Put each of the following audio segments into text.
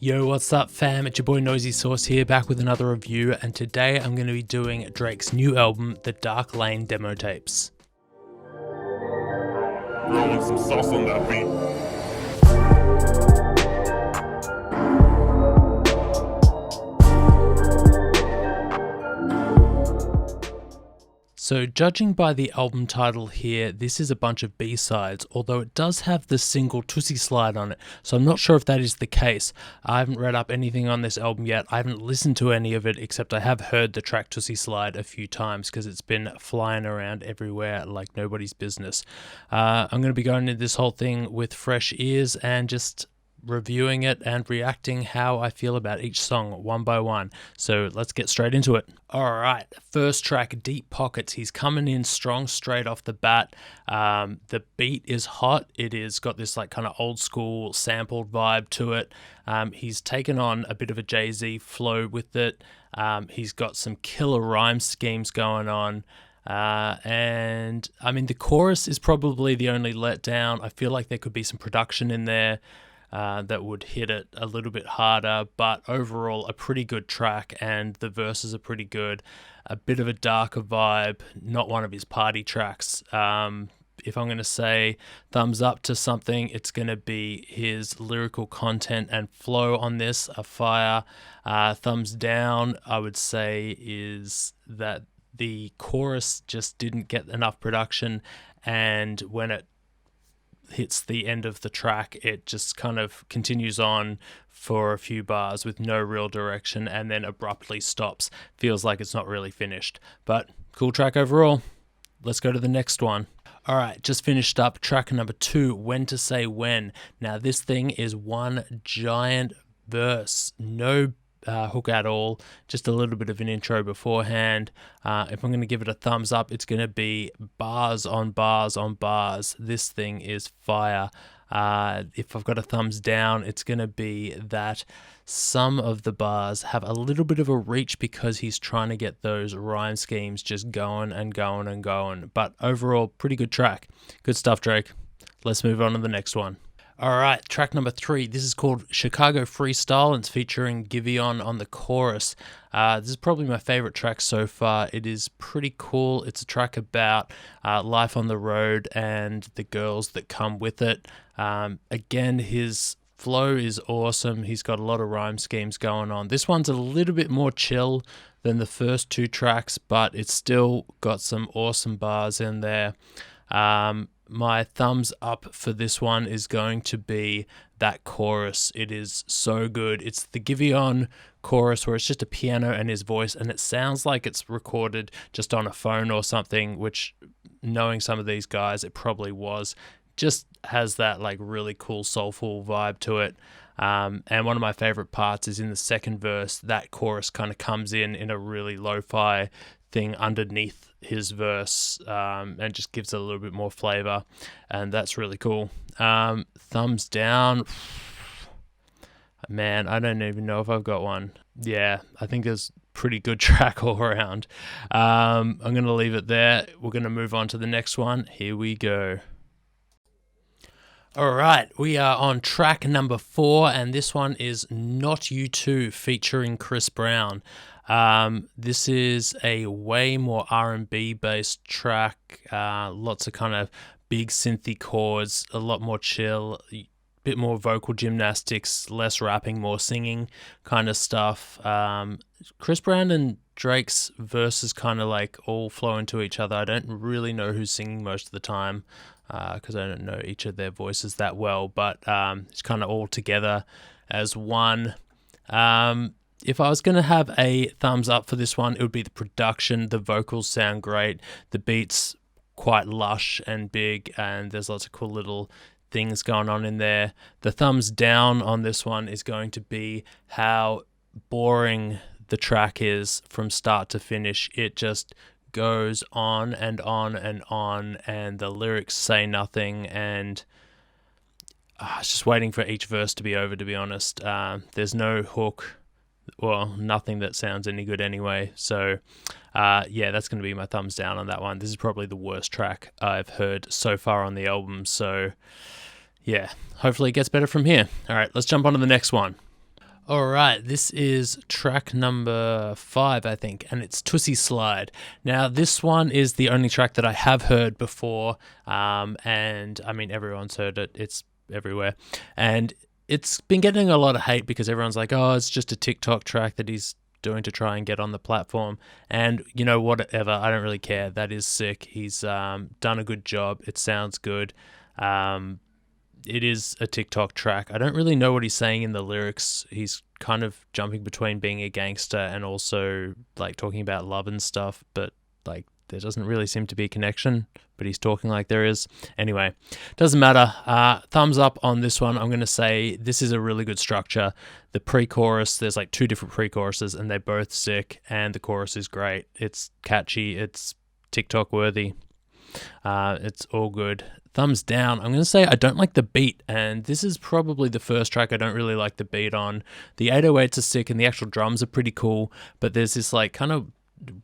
Yo, what's up fam? It's your boy NoisySauce here, back with another review, and today I'm going to be doing Drake's new album, The Dark Lane Demo Tapes. Throwing some sauce on that beat. So judging by the album title here, this is a bunch of B-sides, although it does have the single TOOSIE slide on it, so I'm not sure if that is the case. I haven't read up anything on this album yet. I haven't listened to any of it, except I have heard the track TOOSIE slide a few times because it's been flying around everywhere like nobody's business. I'm going to be going into this whole thing with fresh ears and just reviewing it and reacting how I feel about each song one by one. So let's get straight into it. Alright, first track, Deep Pockets. He's coming in strong straight off the bat. The beat is hot. It is got this like kind of old school sampled vibe to it. He's taken on a bit of a Jay-Z flow with it. He's got some killer rhyme schemes going on. And I mean, the chorus is probably the only letdown. I feel like there could be some production in there that would hit it a little bit harder, but overall a pretty good track, and the verses are pretty good. A bit of a darker vibe, not one of his party tracks. If I'm going to say thumbs up to something, it's going to be his lyrical content and flow on this, a fire. Thumbs down, I would say, is that the chorus just didn't get enough production, and when it hits the end of the track, it just kind of continues on for a few bars with no real direction and then abruptly stops. Feels like it's not really finished, but cool track overall. Let's go to the next one. All right, just finished up track number 2, When to Say When. Now this thing is one giant verse, no hook at all, just a little bit of an intro beforehand. If I'm going to give it a thumbs up, it's going to be bars on bars on bars. This thing is fire. If I've got a thumbs down, it's going to be that some of the bars have a little bit of a reach because he's trying to get those rhyme schemes just going and going and going. But overall, pretty good track. Good stuff, Drake. Let's move on to the next one. All right, track number 3. This is called Chicago Freestyle, and it's featuring Giveon on the chorus. This is probably my favorite track so far. It is pretty cool. It's a track about life on the road and the girls that come with it. Again, his flow is awesome. He's got a lot of rhyme schemes going on. This one's a little bit more chill than the first 2 tracks, but it's still got some awesome bars in there. My thumbs up for this one is going to be that chorus. It is so good. It's the Giveon chorus where it's just a piano and his voice, and it sounds like it's recorded just on a phone or something, which, knowing some of these guys, it probably was. Just has that like really cool soulful vibe to it. And one of my favorite parts is in the second verse. That chorus kind of comes in a really lo-fi thing underneath his verse, and just gives it a little bit more flavor, and that's really cool. Thumbs down, man, I don't even know if I've got one. Yeah, I think it's pretty good track all around. I'm gonna leave it there. We're gonna move on to the next one. Here we go. All right, we are on track number 4, and this one is Not You Too featuring Chris Brown. This is a way more R&B based track, lots of kind of big synthy chords, a lot more chill, a bit more vocal gymnastics, less rapping, more singing kind of stuff. Chris Brown and Drake's verses kind of like all flow into each other. I don't really know who's singing most of the time, because I don't know each of their voices that well, but it's kind of all together as one. If I was going to have a thumbs up for this one, it would be the production. The vocals sound great. The beat's quite lush and big, and there's lots of cool little things going on in there. The thumbs down on this one is going to be how boring the track is from start to finish. It just goes on and on and on, and the lyrics say nothing, and I was just waiting for each verse to be over, to be honest. There's no hook. Well, nothing that sounds any good anyway. So, yeah, that's going to be my thumbs down on that one. This is probably the worst track I've heard so far on the album. So, yeah, hopefully it gets better from here. All right, let's jump on to the next one. All right, this is track number 5, I think, and it's TOOSIE Slide. Now, this one is the only track that I have heard before, and I mean, everyone's heard it. It's everywhere, and it's been getting a lot of hate because everyone's like, oh, it's just a TikTok track that he's doing to try and get on the platform. And, you know, whatever, I don't really care. That is sick. He's done a good job. It sounds good. It is a TikTok track. I don't really know what he's saying in the lyrics. He's kind of jumping between being a gangster and also like talking about love and stuff, but like there doesn't really seem to be a connection, but he's talking like there is. Anyway, doesn't matter. Thumbs up on this one. I'm going to say this is a really good structure. The pre-chorus, there's like 2 different pre-choruses and they're both sick, and the chorus is great. It's catchy. It's TikTok worthy. It's all good. Thumbs down. I'm going to say I don't like the beat, and this is probably the first track I don't really like the beat on. The 808s are sick and the actual drums are pretty cool, but there's this like kind of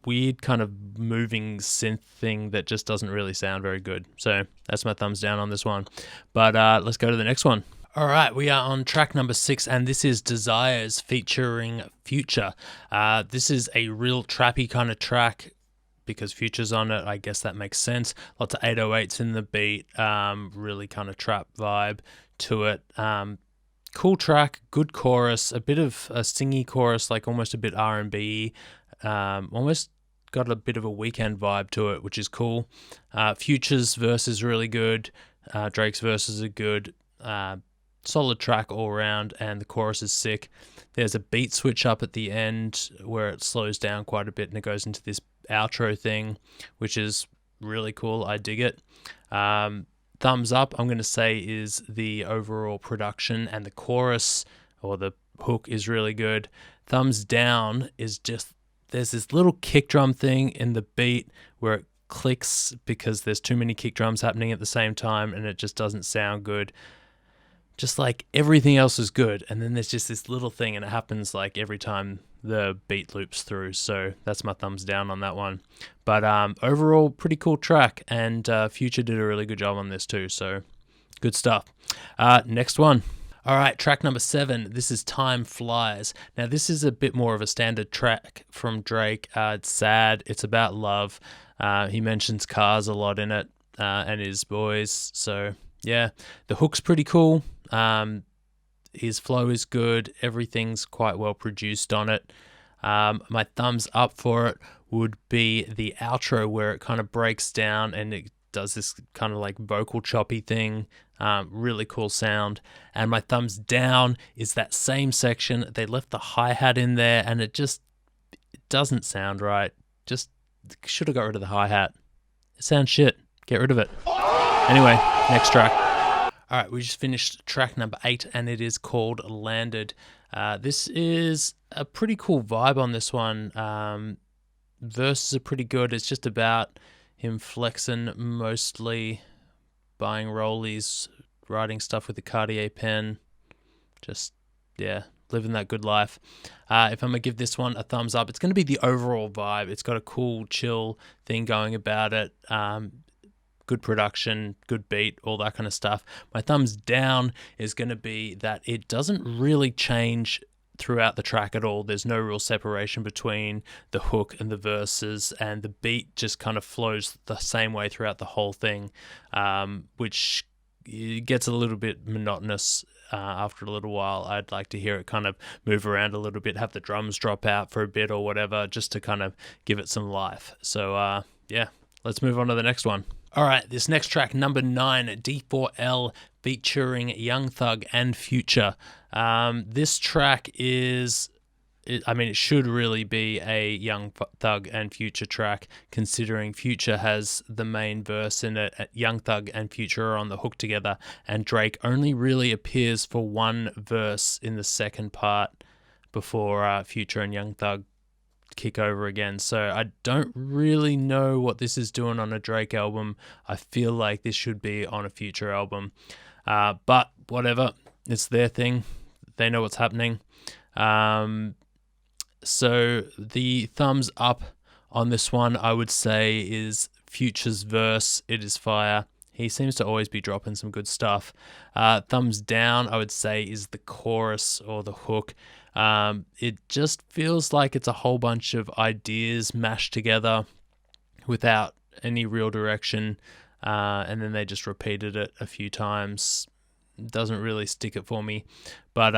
weird kind of moving synth thing that just doesn't really sound very good. So that's my thumbs down on this one. But let's go to the next one. All right, we are on track number 6, and this is Desires featuring Future. This is a real trappy kind of track, because Future's on it. I guess that makes sense. Lots of 808s in the beat, really kind of trap vibe to it. Cool track, good chorus, a bit of a singy chorus, like almost a bit R&B, almost got a bit of a Weekend vibe to it, which is cool. Future's verse is really good. Drake's verses are good. Solid track all around, and the chorus is sick. There's a beat switch up at the end where it slows down quite a bit and it goes into this outro thing, which is really cool. I dig it. Thumbs up, I'm going to say, is the overall production, and the chorus or the hook is really good. Thumbs down is just there's this little kick drum thing in the beat where it clicks because there's too many kick drums happening at the same time and it just doesn't sound good. Just like everything else is good, and then there's just this little thing, and it happens like every time the beat loops through. So that's my thumbs down on that one. But overall, pretty cool track, and Future did a really good job on this too. So good stuff. Next one. All right, track number 7. This is Time Flies. Now this is a bit more of a standard track from Drake. It's sad. It's about love. He mentions cars a lot in it, and his boys. So yeah, the hook's pretty cool. His flow is good. Everything's quite well produced on it. My thumbs up for it would be the outro where it kind of breaks down and it does this kind of like vocal choppy thing. Really cool sound. And my thumbs down is that same section. They left the hi-hat in there and it doesn't sound right. Just should have got rid of the hi-hat. It sounds shit. Get rid of it. Anyway, next track. All right, we just finished track number 8, and it is called Landed. This is a pretty cool vibe on this one. Verses are pretty good. It's just about him flexing, mostly buying rollies, writing stuff with a Cartier pen. Just, yeah, living that good life. If I'm going to give this one a thumbs up, it's going to be the overall vibe. It's got a cool, chill thing going about it. Good production, good beat, all that kind of stuff. My thumbs down is going to be that it doesn't really change throughout the track at all. There's no real separation between the hook and the verses, and the beat just kind of flows the same way throughout the whole thing, which gets a little bit monotonous after a little while. I'd like to hear it kind of move around a little bit, have the drums drop out for a bit or whatever, just to kind of give it some life. So yeah, let's move on to the next one. All right, this next track, number 9, D4L, featuring Young Thug and Future. This track is, it should really be a Young Thug and Future track, considering Future has the main verse in it. Young Thug and Future are on the hook together, and Drake only really appears for one verse in the second part before Future and Young Thug kick over again. So I don't really know what this is doing on a Drake album. I feel like this should be on a Future album, but whatever, it's their thing. They know what's happening. So the thumbs up on this one, I would say, is Future's verse. It is fire. He seems to always be dropping some good stuff. Thumbs down, I would say, is the chorus or the hook. It just feels like it's a whole bunch of ideas mashed together without any real direction, and then they just repeated it a few times. Doesn't really stick it for me, but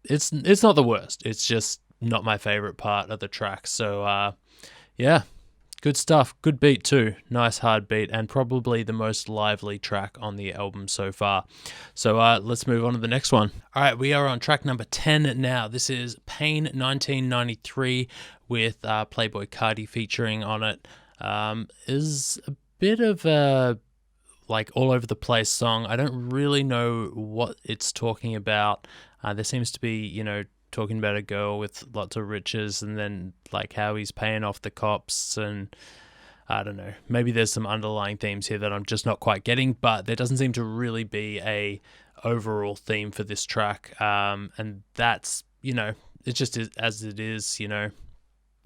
it's not the worst. It's just not my favorite part of the track. So yeah, good stuff. Good beat too. Nice hard beat, and probably the most lively track on the album so far. So let's move on to the next one. All right, we are on track number 10 now. This is Pain 1993 with Playboi Carti featuring on it. Is a bit of a like all over the place song. I don't really know what it's talking about. There seems to be, talking about a girl with lots of riches, and then like how he's paying off the cops, and I don't know, maybe there's some underlying themes here that I'm just not quite getting, but there doesn't seem to really be a overall theme for this track. And that's, it just is as it is,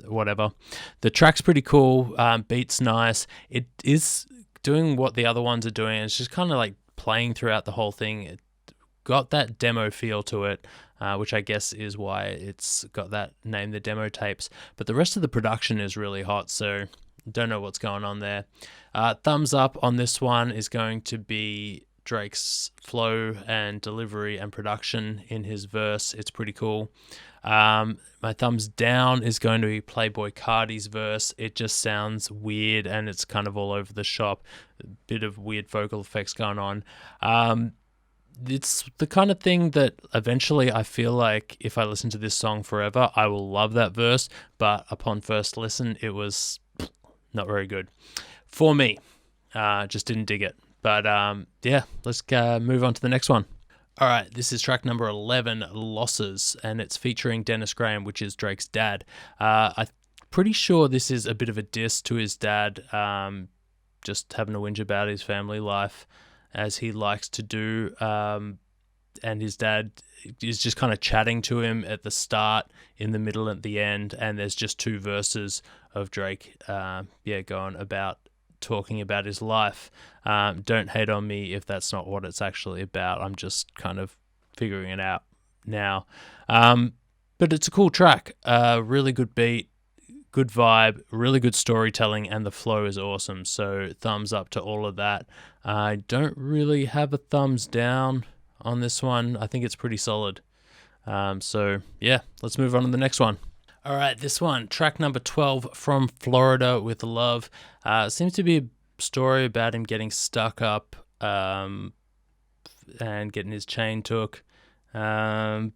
whatever. The track's pretty cool. Beat's nice. It is doing what the other ones are doing. It's just kind of like playing throughout the whole thing. It got that demo feel to it, which I guess is why it's got that name, the demo tapes. But the rest of the production is really hot, so don't know what's going on there. Thumbs up on this one is going to be Drake's flow and delivery and production in his verse. It's pretty cool. My thumbs down is going to be Playboi Carti's verse. It just sounds weird, and it's kind of all over the shop. A bit of weird vocal effects going on. It's the kind of thing that eventually I feel like if I listen to this song forever, I will love that verse. But upon first listen, it was not very good for me. Just didn't dig it. But yeah, let's move on to the next one. All right, this is track number 11, Losses, and it's featuring Dennis Graham, which is Drake's dad. I'm pretty sure this is a bit of a diss to his dad, just having a whinge about his family life, as he likes to do. And his dad is just kind of chatting to him at the start, in the middle, at the end, and there's just two verses of Drake going about talking about his life. Don't hate on me if that's not what it's actually about. I'm just kind of figuring it out now. But it's a cool track. Really good beat, good vibe, really good storytelling, and the flow is awesome. So thumbs up to all of that. I don't really have a thumbs down on this one. I think it's pretty solid. So yeah, let's move on to the next one. All right, this one, track number 12, From Florida with Love. Seems to be a story about him getting stuck up and getting his chain took. Not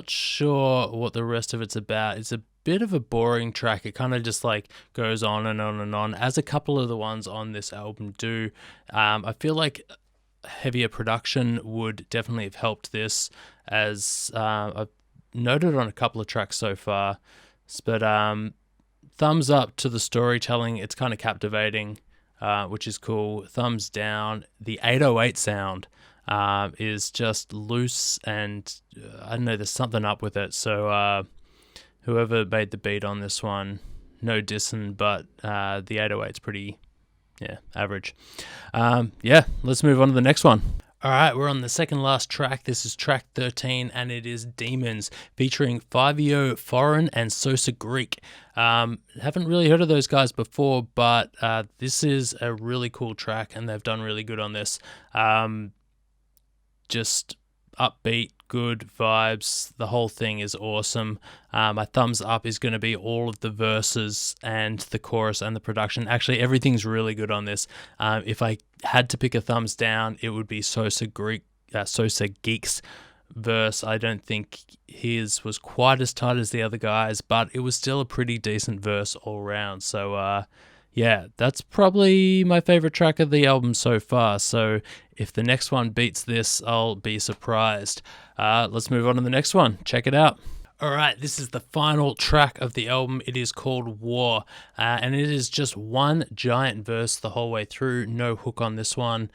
sure what the rest of it's about. It's a bit of a boring track. It kind of just like goes on and on and on, as a couple of the ones on this album do. I feel like heavier production would definitely have helped this, as I've noted on a couple of tracks so far. But thumbs up to the storytelling. It's kind of captivating, which is cool. Thumbs down. The 808 sound is just loose, and I don't know, there's something up with it. So whoever made the beat on this one, no dissing, but the 808's pretty average. Let's move on to the next one. All right, we're on the second last track. This is track 13, and it is Demons, featuring 5EO Foreign and Sosa Greek. Haven't really heard of those guys before, but this is a really cool track, and they've done really good on this. Just upbeat, good vibes. The whole thing is awesome. My thumbs up is going to be all of the verses and the chorus and the production. Actually, everything's really good on this. If I had to pick a thumbs down, it would be Sosa Geek's verse. I don't think his was quite as tight as the other guys, but it was still a pretty decent verse all round. So that's probably my favorite track of the album so far. So if the next one beats this, I'll be surprised. Let's move on to the next one. Check it out. All right, this is the final track of the album. It is called War, and it is just one giant verse the whole way through. No hook on this one.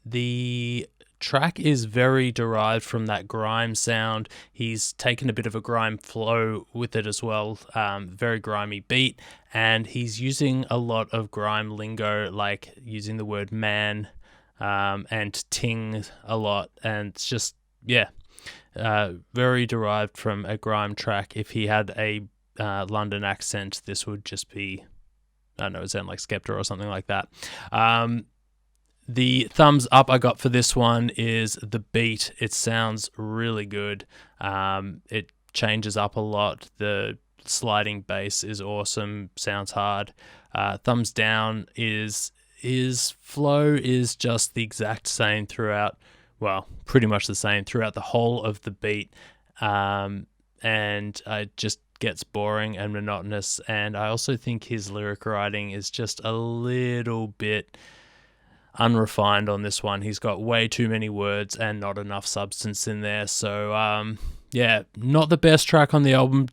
The track is very derived from that grime sound. He's taken a bit of a grime flow with it as well, very grimy beat, and he's using a lot of grime lingo, like using the word man and ting a lot, and it's just, yeah, very derived from a grime track. If he had a London accent, this would just be, I don't know, it sound like Skepta or something like that. The thumbs up I got for this one is the beat. It sounds really good. It changes up a lot. The sliding bass is awesome. Sounds hard. Thumbs down is his flow is just the exact same throughout. Well, pretty much the same throughout the whole of the beat. And it just gets boring and monotonous. And I also think his lyric writing is just a little bit unrefined on this one. He's got way too many words and not enough substance in there. So, yeah, not the best track on the album.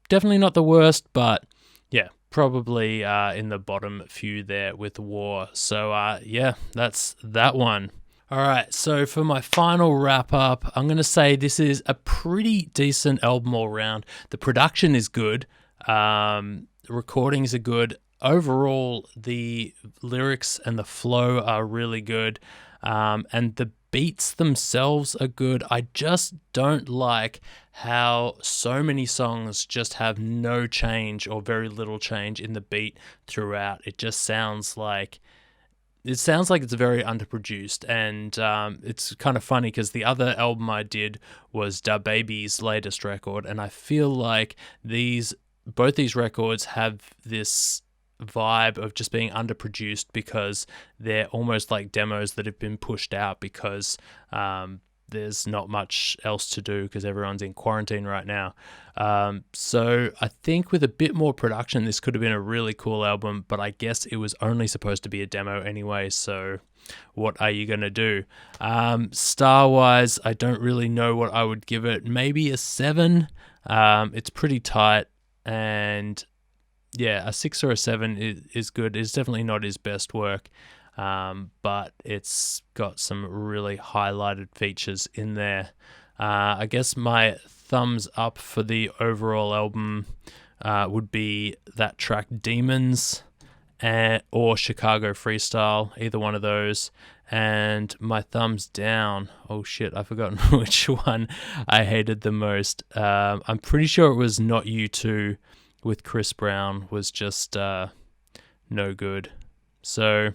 Definitely not the worst, but yeah, probably in the bottom few there with War. So, yeah, that's that one. All right, so for my final wrap up, I'm going to say this is a pretty decent album all around. The production is good. The recordings are good. Overall, the lyrics and the flow are really good, and the beats themselves are good. I just don't like how so many songs just have no change or very little change in the beat throughout. It just sounds like it's very underproduced, and it's kind of funny because the other album I did was Da Baby's latest record, and I feel like both these records have this vibe of just being underproduced because they're almost like demos that have been pushed out because there's not much else to do because everyone's in quarantine right now. So I think with a bit more production, this could have been a really cool album, but I guess it was only supposed to be a demo anyway, so what are you going to do? Star-wise, I don't really know what I would give it. Maybe a 7. It's pretty tight, and yeah, a 6 or a 7 is good. It's definitely not his best work, but it's got some really highlighted features in there. I guess my thumbs up for the overall album would be that track Demons or Chicago Freestyle, either one of those. And my thumbs down, oh shit, I've forgotten which one I hated the most. I'm pretty sure it was Not You Too with Chris Brown, was just no good. So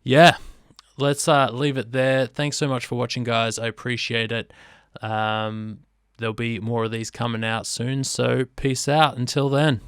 yeah, let's leave it there. Thanks so much for watching, guys. I appreciate it. There'll be more of these coming out soon, so peace out until then.